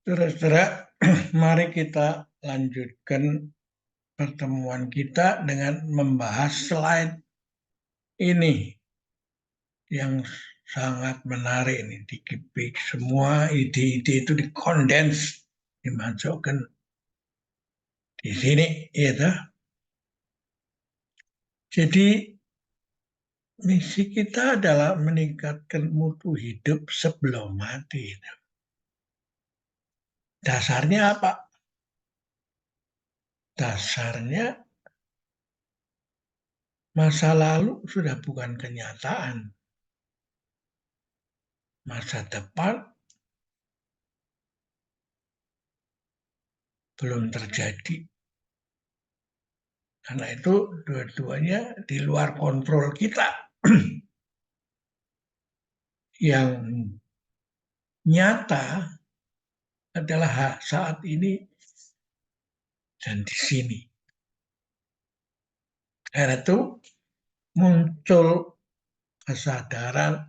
Saudara-saudara, mari kita lanjutkan pertemuan kita dengan membahas slide ini yang sangat menarik ini. Dikipik semua ide-ide itu dikondens, dimasukkan di sini, ya. Jadi misi kita adalah meningkatkan mutu hidup sebelum mati. Dasarnya apa? Dasarnya masa lalu sudah bukan kenyataan. Masa depan belum terjadi. Karena itu dua-duanya di luar kontrol kita. Yang nyata adalah saat ini dan di sini. Karena itu muncul kesadaran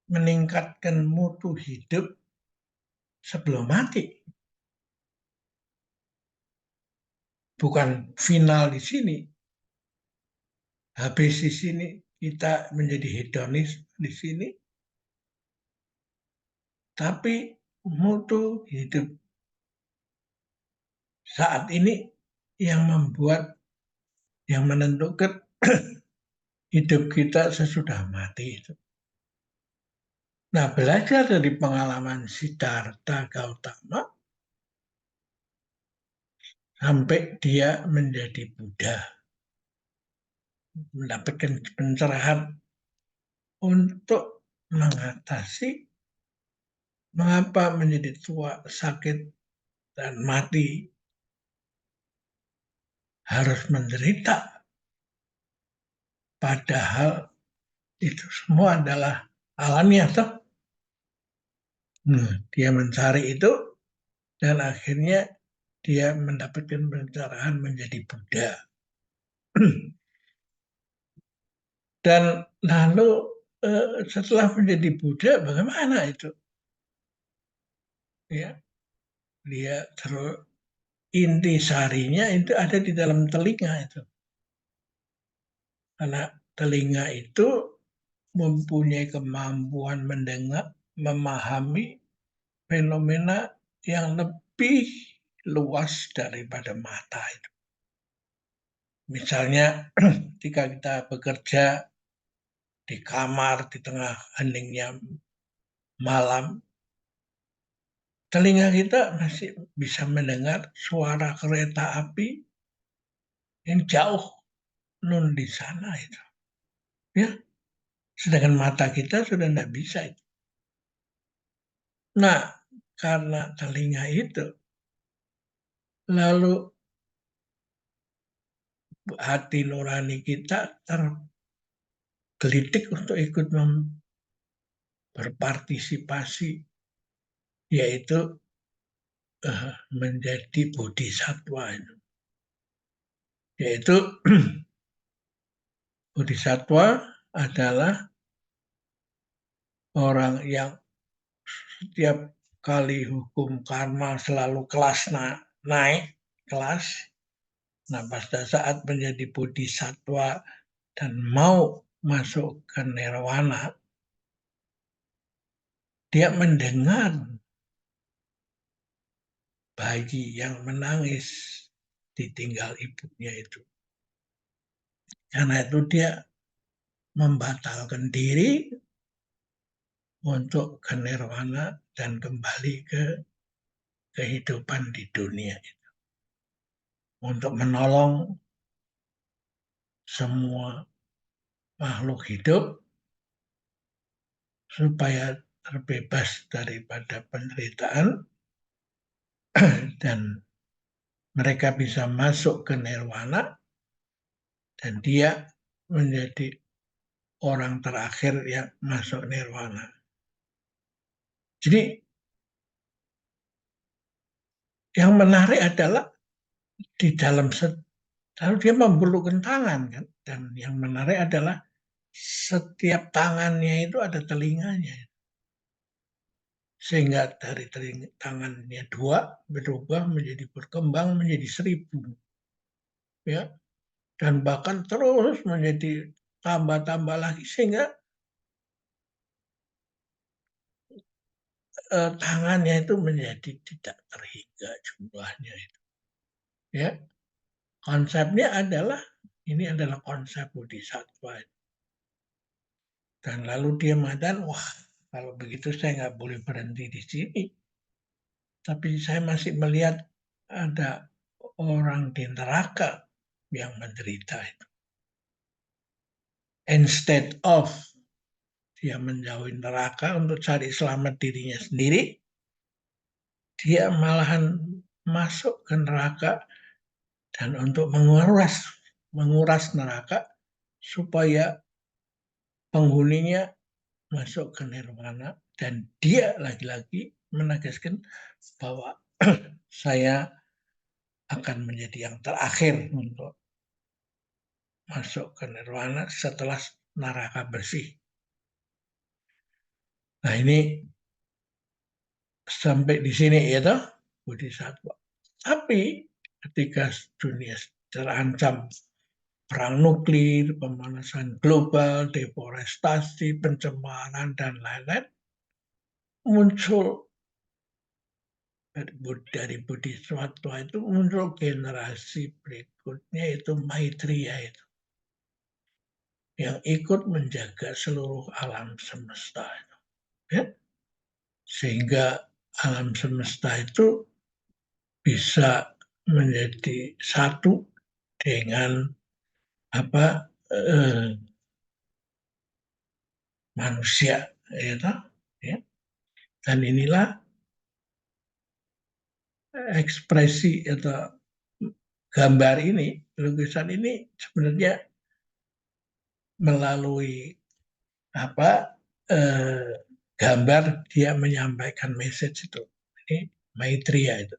meningkatkan mutu hidup sebelum mati. Bukan final di sini. Habis di sini kita menjadi hedonis di sini. Tapi mutu hidup saat ini yang membuat, yang menentukan hidup kita sesudah mati itu. Nah, belajar dari pengalaman Siddhartha Gautama sampai dia menjadi Buddha, mendapatkan pencerahan untuk mengatasi mengapa menjadi tua, sakit, dan mati harus menderita. Padahal itu semua adalah alamiah. Dia mencari itu dan akhirnya dia mendapatkan pencerahan menjadi Buddha. Dan lalu setelah menjadi Buddha, bagaimana itu? Ya, dia terus inti sarinya itu ada di dalam telinga itu. Karena telinga itu mempunyai kemampuan mendengar, memahami fenomena yang lebih luas daripada mata itu. Misalnya ketika kita bekerja di kamar di tengah heningnya malam, telinga kita masih bisa mendengar suara kereta api yang jauh nun di sana itu. Ya, sedangkan mata kita sudah tidak bisa itu. Nah, karena telinga itu, lalu hati nurani kita tergelitik untuk ikut berpartisipasi, yaitu menjadi bodhisatwa itu. Yaitu bodhisatwa adalah orang yang setiap kali hukum karma selalu naik kelas. Nah, pada saat menjadi bodhisatwa dan mau masuk ke nirwana, dia mendengar bayi yang menangis ditinggal ibunya itu. Karena itu dia membatalkan diri untuk ke nirwana dan kembali ke kehidupan di dunia itu. Untuk menolong semua makhluk hidup supaya terbebas daripada penderitaan dan mereka bisa masuk ke nirwana dan dia menjadi orang terakhir yang masuk nirwana. Jadi yang menarik adalah di dalam lalu dia membelukkan tangan kan, dan yang menarik adalah setiap tangannya itu ada telinganya. Sehingga dari tangannya 2 berubah menjadi berkembang menjadi 1000, ya, dan bahkan terus menjadi tambah-tambah lagi sehingga tangannya itu menjadi tidak terhingga jumlahnya itu, ya. Konsepnya adalah ini adalah konsep bodhisattva. Dan lalu dia mengatakan, wah kalau begitu saya nggak boleh berhenti di sini. Tapi saya masih melihat ada orang di neraka yang menderita itu. Instead of dia menjauhi neraka untuk cari selamat dirinya sendiri, dia malahan masuk ke neraka dan untuk menguras neraka supaya penghuninya masuk ke nirwana, dan dia lagi-lagi menegaskan bahwa saya akan menjadi yang terakhir untuk masuk ke nirwana setelah neraka bersih. Nah ini sampai di sini ya toh bodhisattva. Tapi ketika dunia terancam perang nuklir, pemanasan global, deforestasi, pencemaran dan lain-lain, muncul dari bodhisattva itu muncul generasi berikutnya itu Maitreya itu yang ikut menjaga seluruh alam semesta itu, ya. Sehingga alam semesta itu bisa menjadi satu dengan apa manusia, ya, ya. Dan inilah ekspresi atau gambar ini, lukisan ini sebenarnya melalui apa gambar dia menyampaikan message itu. Ini Maitreya itu.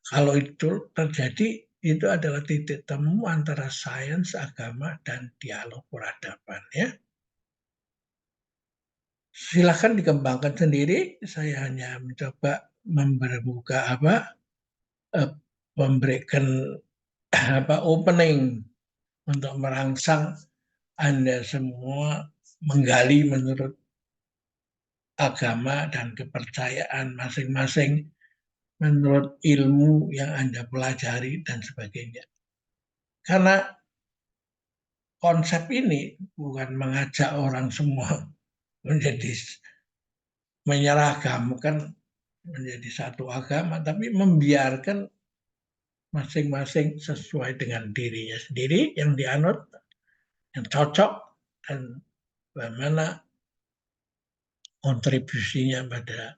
Kalau itu terjadi, itu adalah titik temu antara sains, agama, dan dialog peradaban. Ya. Silahkan dikembangkan sendiri. Saya hanya mencoba membuka memberikan opening untuk merangsang Anda semua menggali menurut agama dan kepercayaan masing-masing, menurut ilmu yang Anda pelajari dan sebagainya. Karena konsep ini bukan mengajak orang semua menjadi menyeragakan menjadi satu agama, tapi membiarkan masing-masing sesuai dengan dirinya sendiri yang dianut, yang cocok, dan bagaimana kontribusinya pada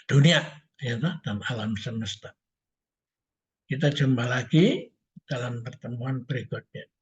dunia, ya, dan alam semesta. Kita jumpa lagi dalam pertemuan berikutnya.